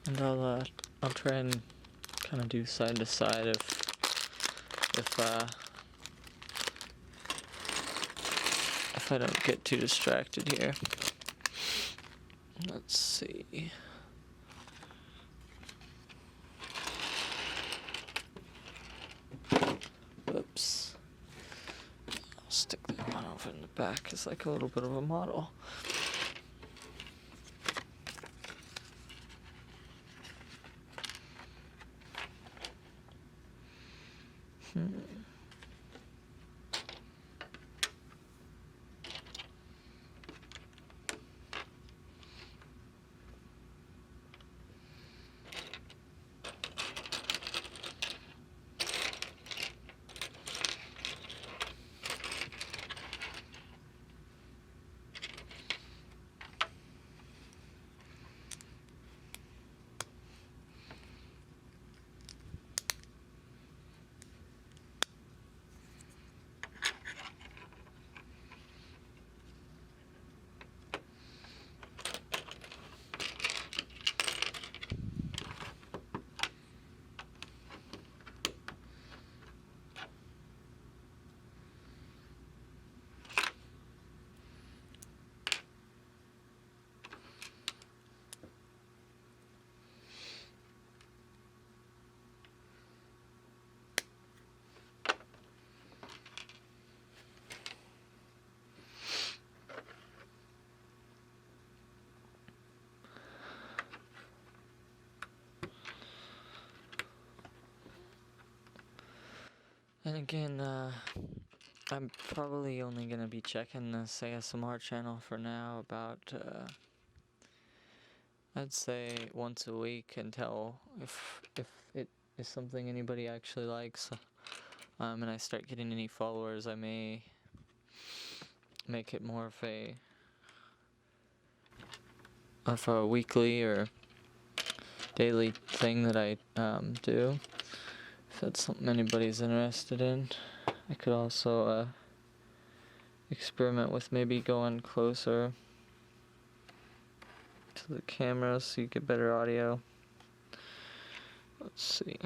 And I'll try and kind of do side to side if I don't get too distracted here. Let's see. Oops. I'll stick that one over in the back as like a little bit of a model. And again, I'm probably only gonna be checking this ASMR channel for now about, I'd say once a week until if it is something anybody actually likes, and I start getting any followers, I may make it more of a weekly or daily thing that I do. If that's something anybody's interested in, I could also experiment with maybe going closer to the camera so you get better audio. Let's see.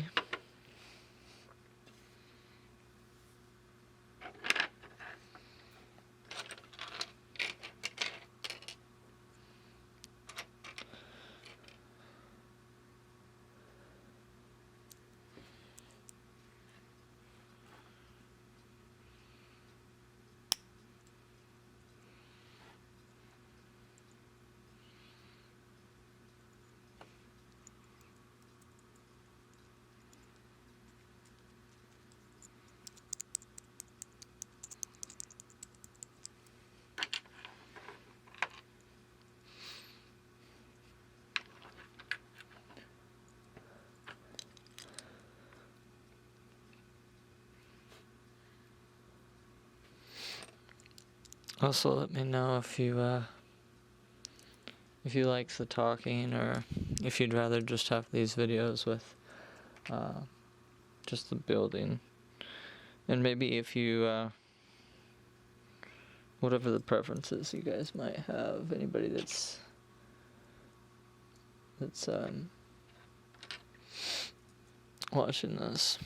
Also, let me know if you like the talking, or if you'd rather just have these videos with just the building, and maybe if you whatever the preferences you guys might have. Anybody that's watching this.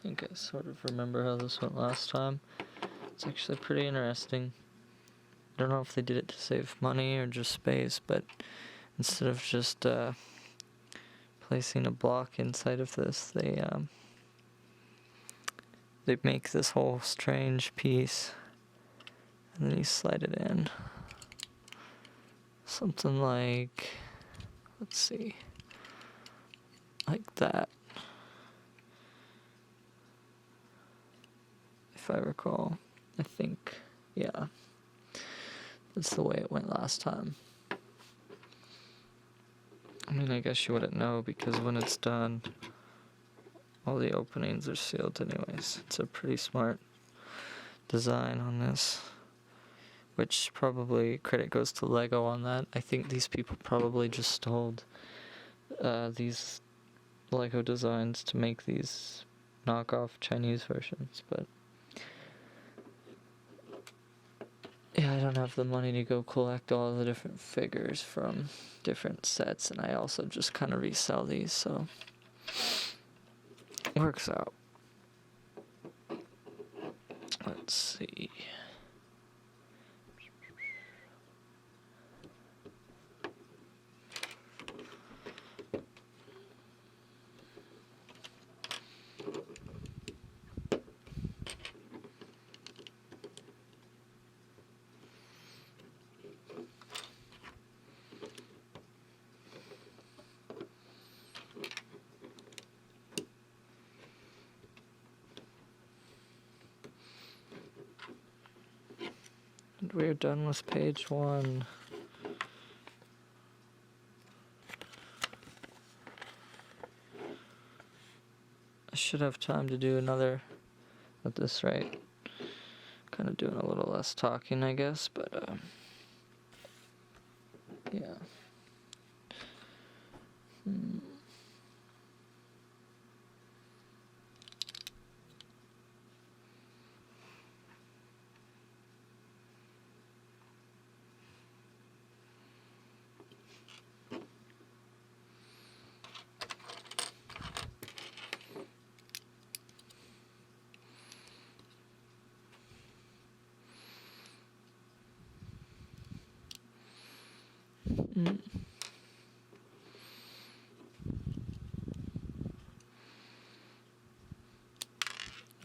think I sort of remember how this went last time. It's actually pretty interesting. I don't know if they did it to save money or just space, but instead of just placing a block inside of this, they make this whole strange piece, and then you slide it in. Something like, let's see, like that. If I recall, I think, yeah, that's the way it went last time. I mean, I guess you wouldn't know because when it's done, all the openings are sealed anyways. It's a pretty smart design on this, which probably credit goes to Lego on that. I think these people probably just stole these Lego designs to make these knockoff Chinese versions, but yeah, I don't have the money to go collect all the different figures from different sets, and I also just kind of resell these, so works out. Let's see. And we're done with page 1. I should have time to do another at this rate. Kind of doing a little less talking, I guess, but yeah.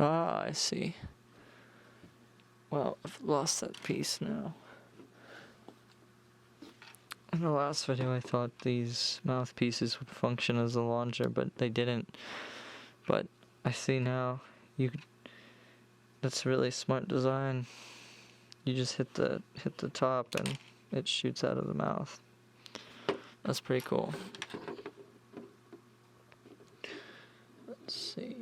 Ah, I see. Well, I've lost that piece now. In the last video, I thought these mouthpieces would function as a launcher, but they didn't. But I see now, that's a really smart design. You just hit the top and it shoots out of the mouth. That's pretty cool. Let's see.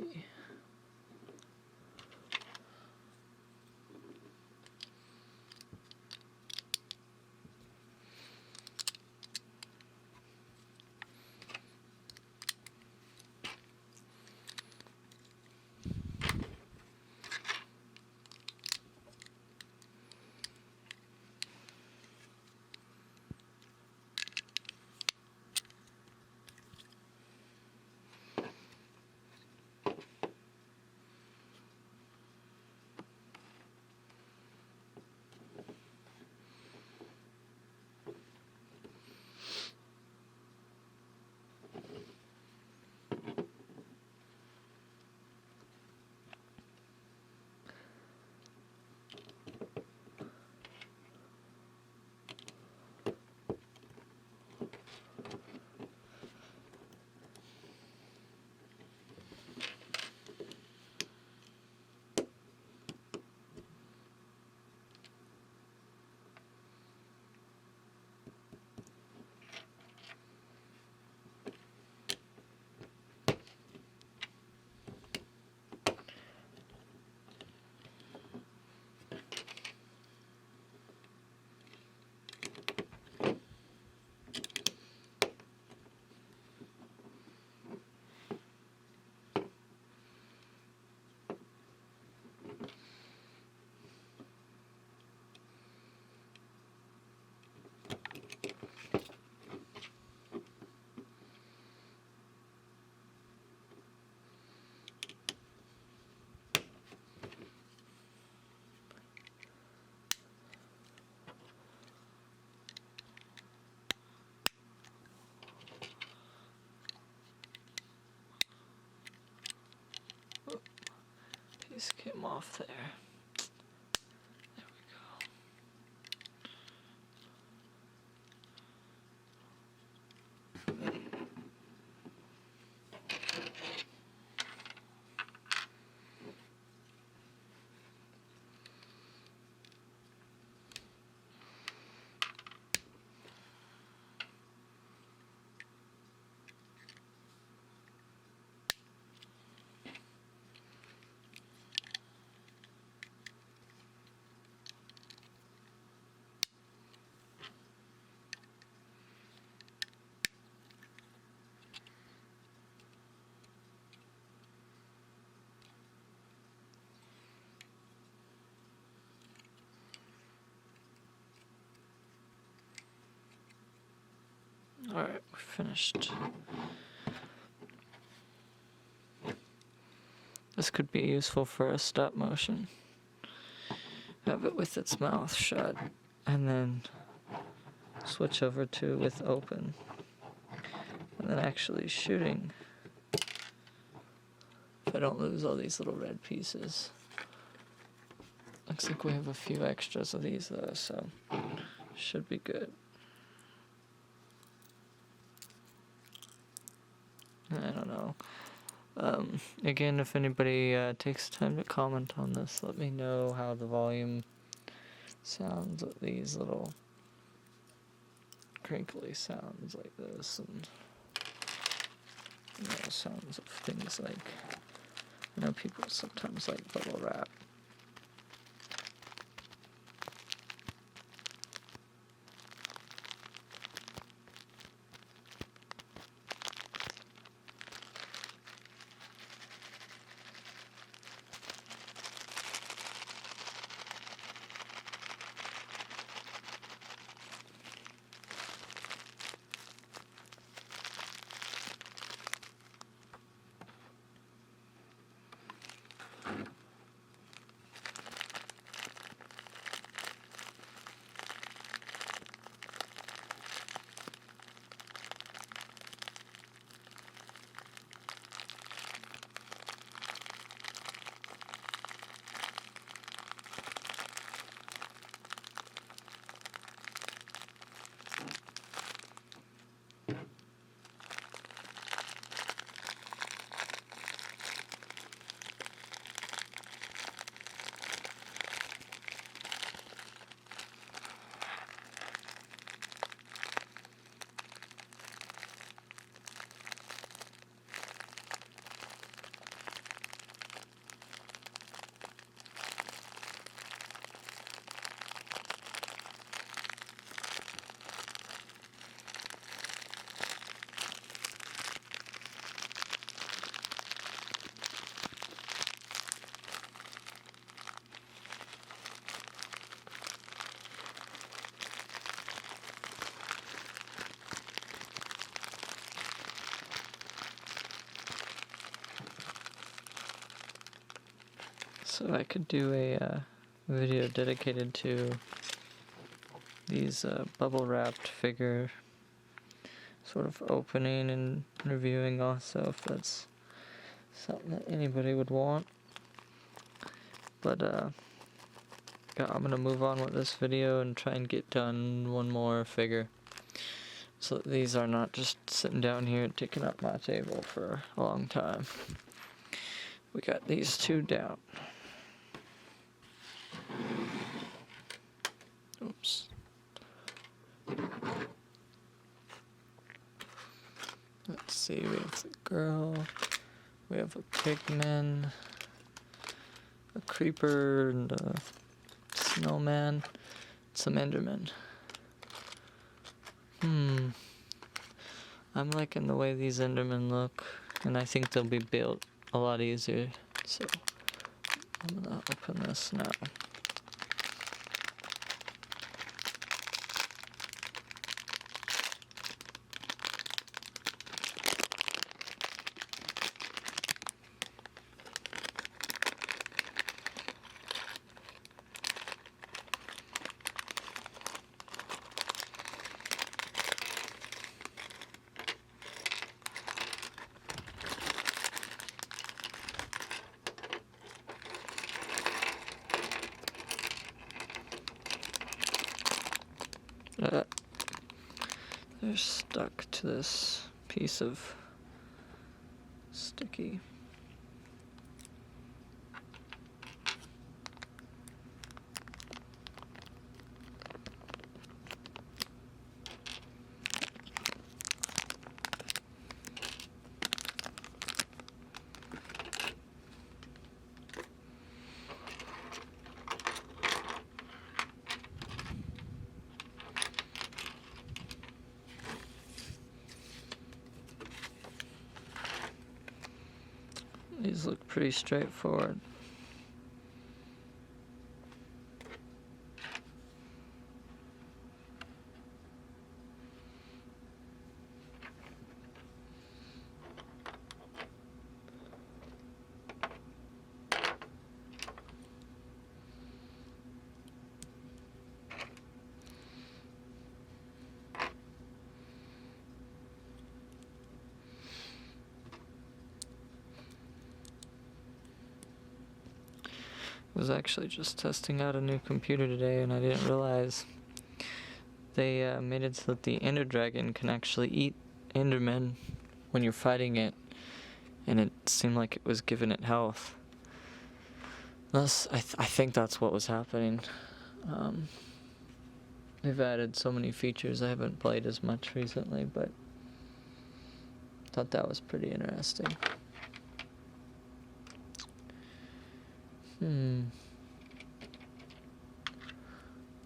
piece came off there. There we go. Alright, we're finished. This could be useful for a stop motion. Have it with its mouth shut, and then switch over to with open. And then actually shooting. If I don't lose all these little red pieces. Looks like we have a few extras of these though, so should be good. I don't know. Again, if anybody takes time to comment on this, let me know how the volume sounds with these little crinkly sounds like this, and sounds of things like, I know people sometimes like bubble wrap. So I could do a video dedicated to these bubble wrapped figure sort of opening and reviewing also, if that's something that anybody would want. But yeah, I'm gonna move on with this video and try and get done one more figure, so that these are not just sitting down here and taking up my table for a long time. We got these two down. Oops. Let's see, we have the girl, we have a pigman, a creeper, and a snowman, some endermen. I'm liking the way these endermen look, and I think they'll be built a lot easier, so I'm gonna open this now. They're stuck to this piece of sticky. These look pretty straightforward. I was actually just testing out a new computer today, and I didn't realize they made it so that the Ender Dragon can actually eat Endermen when you're fighting it, and it seemed like it was giving it health. Thus, I think that's what was happening. They've added so many features. I haven't played as much recently, but thought that was pretty interesting.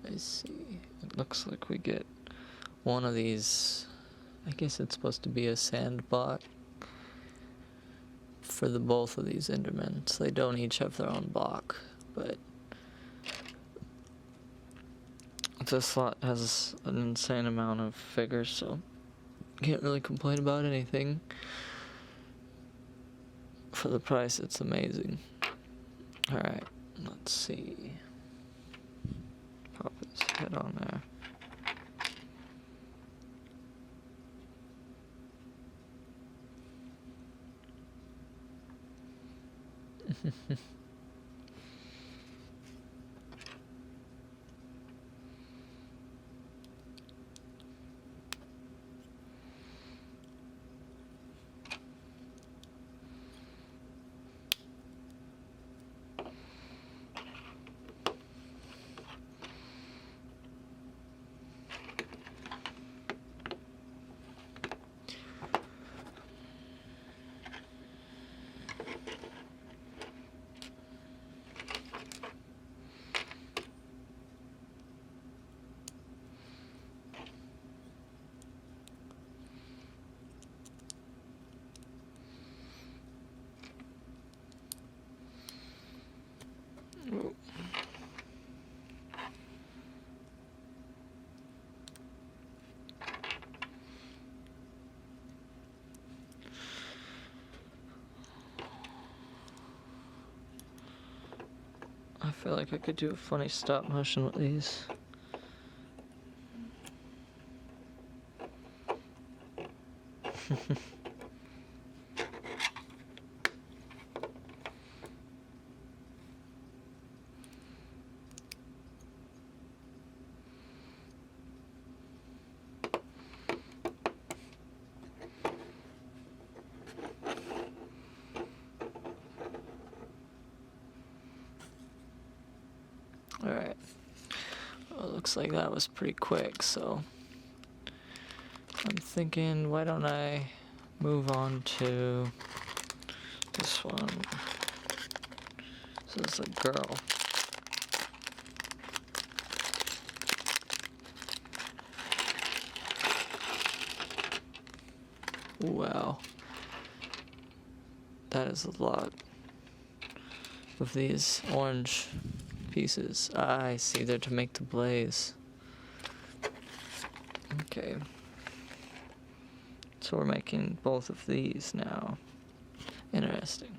I see. It looks like we get one of these. I guess it's supposed to be a sand block for both of these Endermen. So they don't each have their own block, but this slot has an insane amount of figures, so can't really complain about anything. For the price, it's amazing. Alright, let's see. Pop his head on there. I feel like I could do a funny stop motion with these. Alright. Well, looks like that was pretty quick, so I'm thinking, why don't I move on to this one? So it's a girl. Wow. That is a lot of these orange pieces. I see, they're to make the blaze. Okay. So we're making both of these now. Interesting.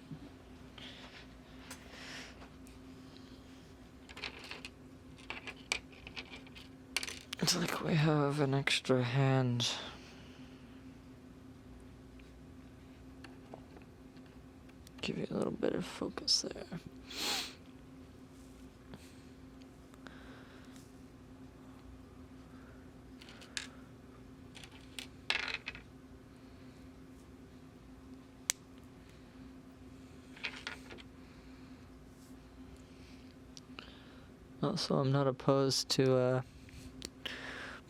It's like we have an extra hand. Give you a little bit of focus there. Also, I'm not opposed to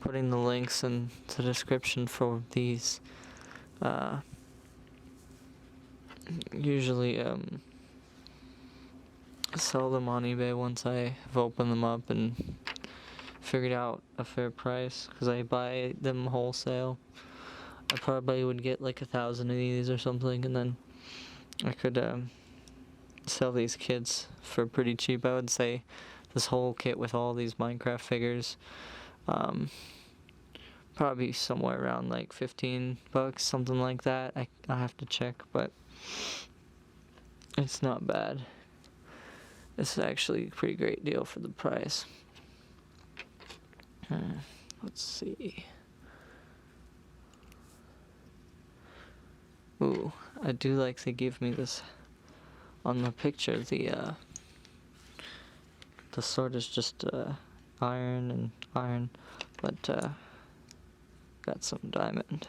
putting the links in the description for these. Usually sell them on eBay once I have opened them up and figured out a fair price, because I buy them wholesale. I probably would get like 1,000 of these or something, and then I could sell these kits for pretty cheap. I would say this whole kit with all these Minecraft figures, probably somewhere around like $15, something like that. I have to check, but it's not bad. It's actually a pretty great deal for the price. Let's see. Ooh, I do like they give me this on the picture. The sword is just iron and iron, but got some diamond.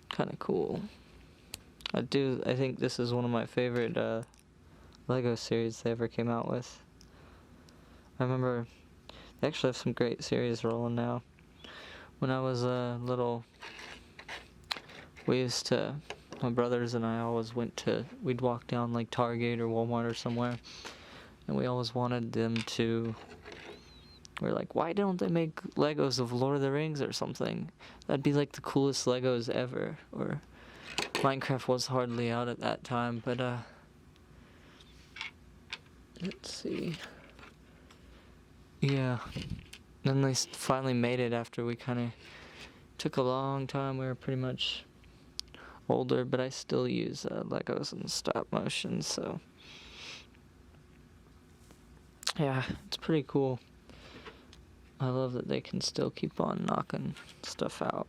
Kind of cool. I think this is one of my favorite Lego series they ever came out with. I remember they actually have some great series rolling now. When I was little, my brothers and I always we'd walk down like Target or Walmart or somewhere, and we always wanted them to, we're like, why don't they make Legos of Lord of the Rings or something? That'd be like the coolest Legos ever. Or Minecraft was hardly out at that time, but let's see. Yeah. Then they finally made it after we kind of took a long time. We were pretty much older, but I still use Legos and stop motion, so yeah, it's pretty cool. I love that they can still keep on knocking stuff out.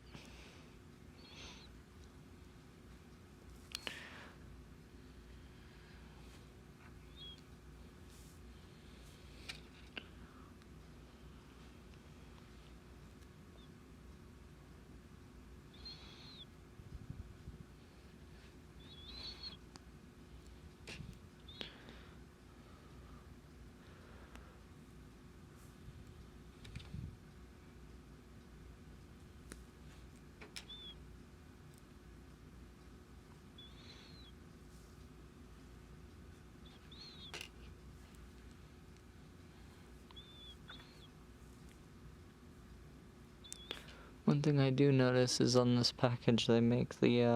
One thing I do notice is on this package they make these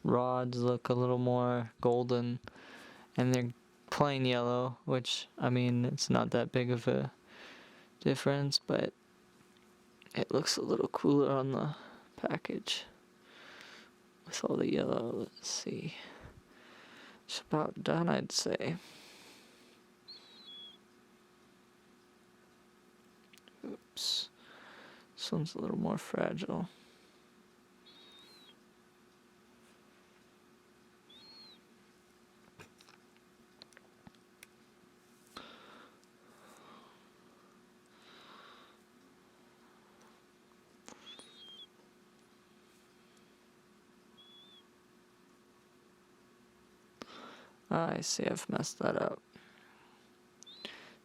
rods look a little more golden, and they're plain yellow, which, I mean, it's not that big of a difference, but it looks a little cooler on the package with all the yellow. Let's see. It's about done, I'd say. Oops. This one's a little more fragile. I see, I've messed that up.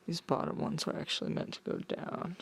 These bottom ones were actually meant to go down.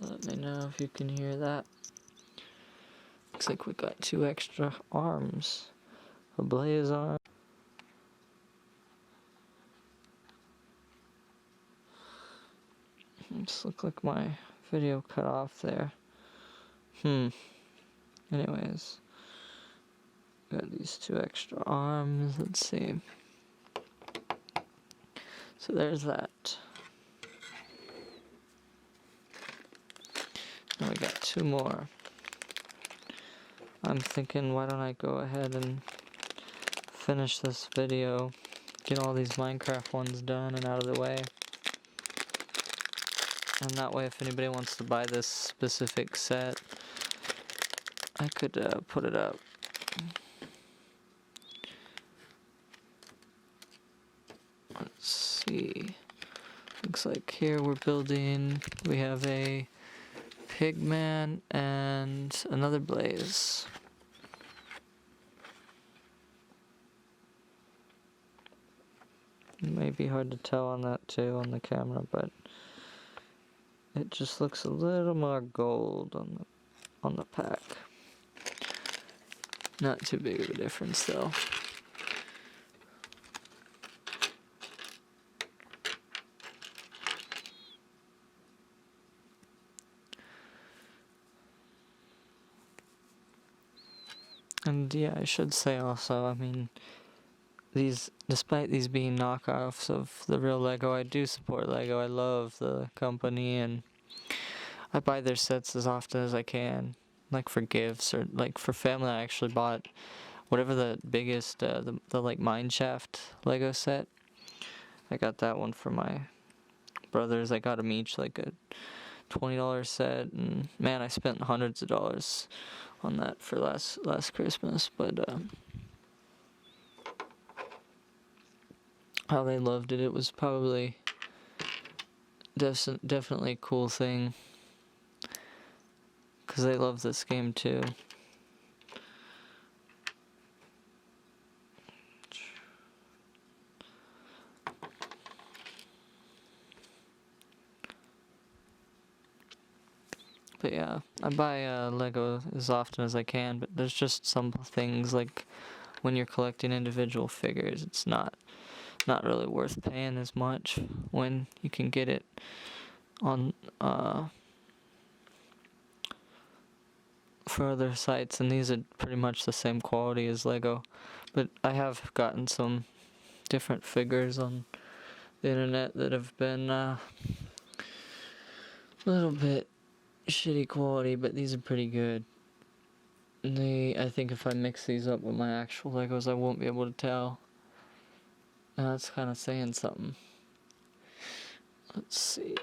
Let me know if you can hear that. Looks like we got 2 extra arms. A blaze arm. Just look like my video cut off there. Anyways. Got these 2 extra arms. Let's see. So there's that. Now we got 2 more. I'm thinking, why don't I go ahead and finish this video, get all these Minecraft ones done and out of the way. And that way, if anybody wants to buy this specific set, I could put it up. Let's see. Looks like here we're building, we have a pigman and another blaze. It may be hard to tell on that too on the camera, but it just looks a little more gold on the pack. Not too big of a difference though. And yeah, I should say also, I mean, despite these being knockoffs of the real Lego, I do support Lego. I love the company and I buy their sets as often as I can, like for gifts or like for family. I actually bought whatever the biggest, the like mineshaft Lego set. I got that one for my brothers. I got them each like a $20 set, and man, I spent hundreds of dollars on that for last Christmas. But how they loved it. It was probably definitely a cool thing, because they love this game too. But yeah, I buy Lego as often as I can, but there's just some things, like when you're collecting individual figures, it's not really worth paying as much when you can get it on for other sites, and these are pretty much the same quality as Lego. But I have gotten some different figures on the internet that have been a little bit shitty quality, but these are pretty good. I think if I mix these up with my actual Legos, I won't be able to tell. And that's kind of saying something. Let's see.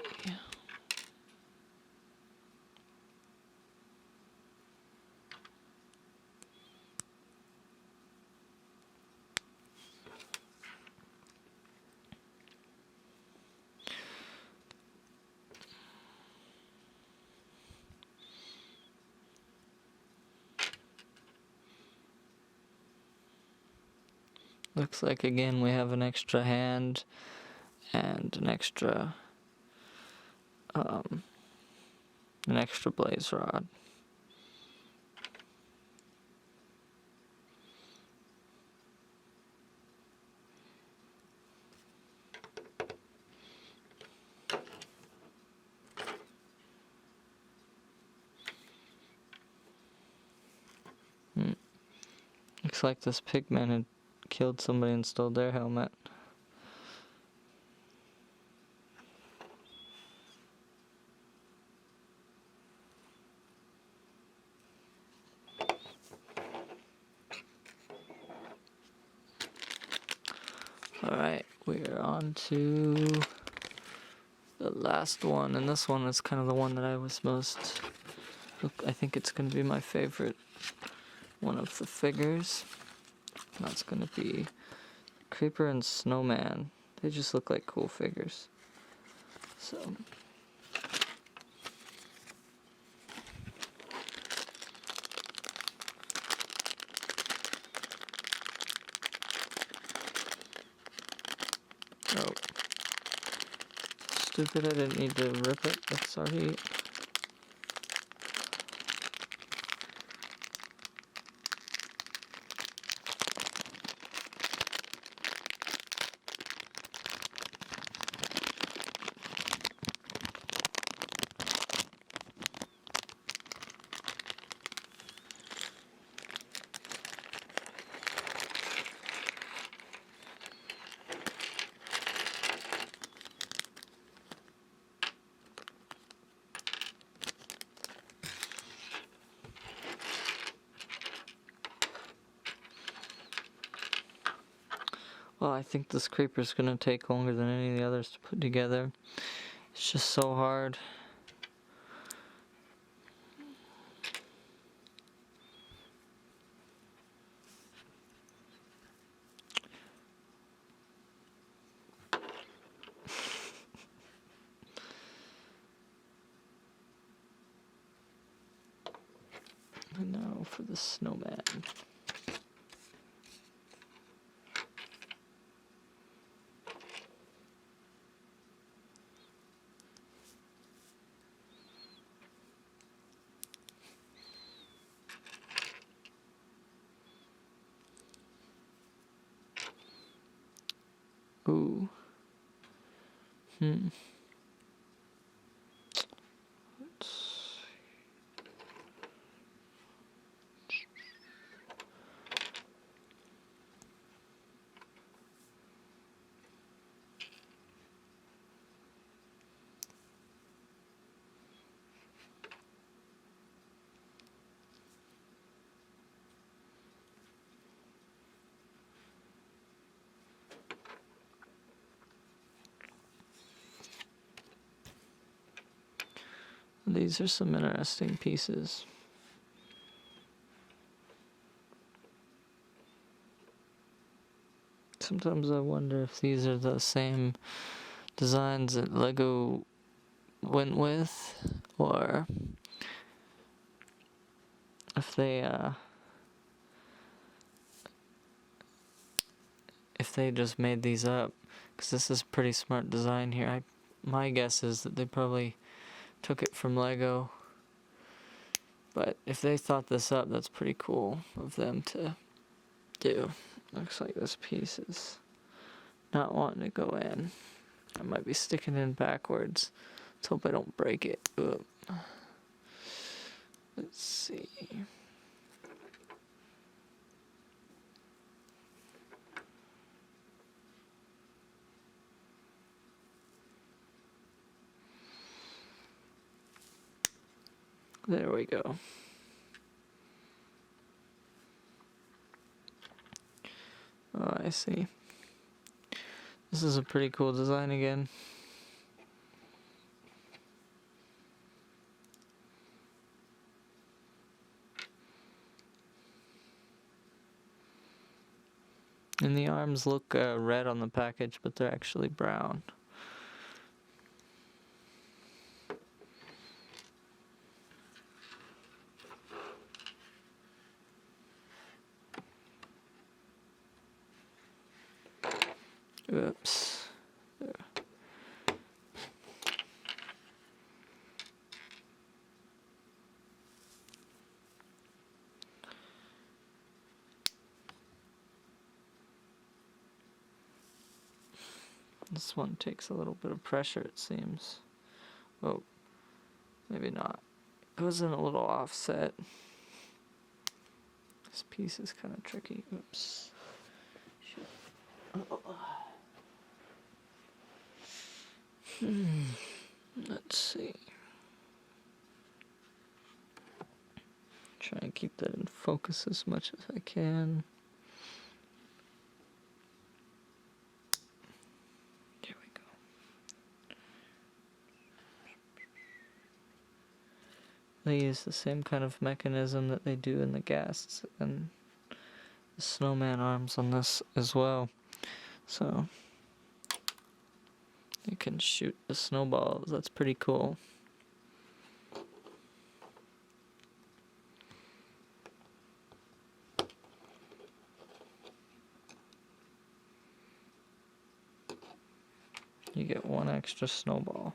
Looks like again we have an extra hand and an extra blaze rod. Looks like this pigman had killed somebody and stole their helmet. Alright, we're on to the last one, and this one is kind of the one that I was most... I think it's going to be my favorite one of the figures. That's going to be Creeper and Snowman. They just look like cool figures. So... Oh. Stupid, I didn't need to rip it. It's already... Well, I think this creeper's gonna take longer than any of the others to put together. It's just so hard. And now for the snowman. Ooh. Let's... These are some interesting pieces. Sometimes I wonder if these are the same designs that Lego went with, or if they just made these up, because this is pretty smart design here. My guess is that they probably took it from Lego, but if they thought this up, that's pretty cool of them to do. Looks like this piece is not wanting to go in. I might be sticking in backwards. Let's hope I don't break it. Ugh. Let's see. There we go. Oh, I see. This is a pretty cool design again. And the arms look red on the package, but they're actually brown. Oops. There. This one takes a little bit of pressure, it seems. Oh, maybe not. It was in a little offset. This piece is kind of tricky. Oops. Shit. Oh. Let's see. Try and keep that in focus as much as I can. There we go. They use the same kind of mechanism that they do in the ghasts and the snowman arms on this as well. So you can shoot the snowballs. That's pretty cool. You get one extra snowball.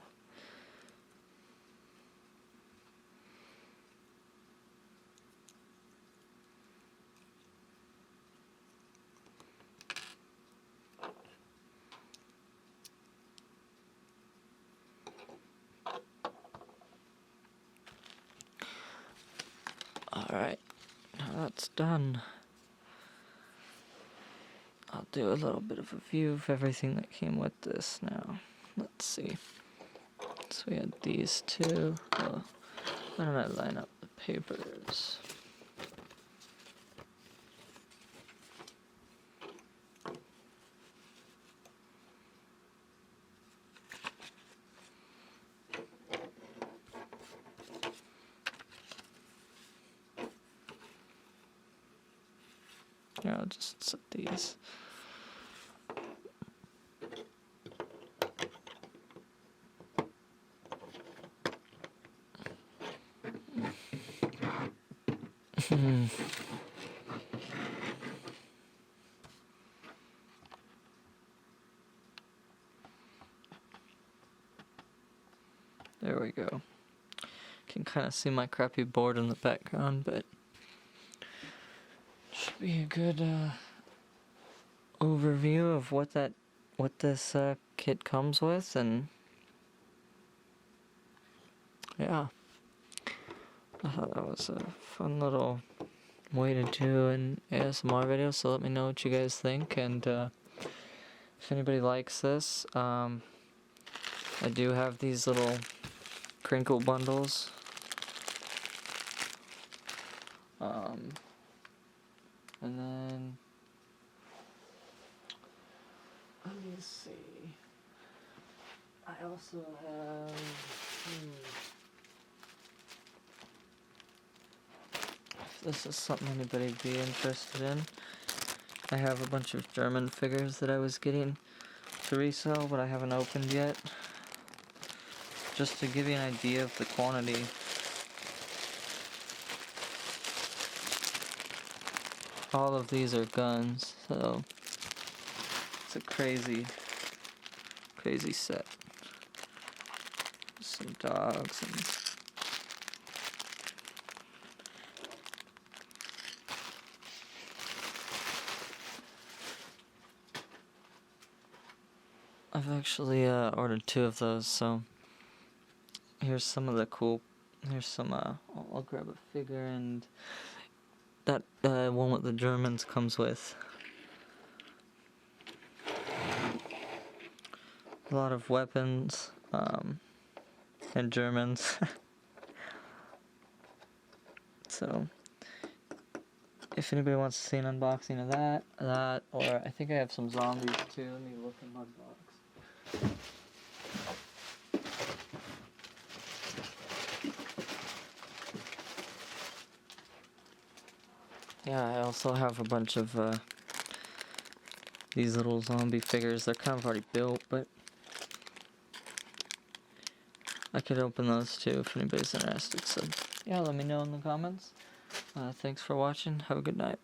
Alright, now that's done. I'll do a little bit of a view of everything that came with this now. Let's see. So we had these two. Oh, why don't I line up the papers? Here, I'll just set these. There we go. Can kind of see my crappy board in the background, but should be a good overview of what this kit comes with, and yeah, I thought that was a fun little way to do an ASMR video. So let me know what you guys think, and if anybody likes this, I do have these little crinkle bundles. And then let me see. I also have if this is something anybody'd be interested in, I have a bunch of German figures that I was getting to resell, but I haven't opened yet. Just to give you an idea of the quantity. All of these are guns, so it's a crazy set. Some dogs and I've actually ordered 2 of those, so here's some of the cool. Here's some. I'll grab a figure, and that one with the Germans comes with a lot of weapons and Germans. So if anybody wants to see an unboxing of that, or I think I have some zombies too. Let me look in my box. Yeah, I also have a bunch of these little zombie figures. They're kind of already built, but I could open those too if anybody's interested. So yeah, let me know in the comments. Thanks for watching. Have a good night.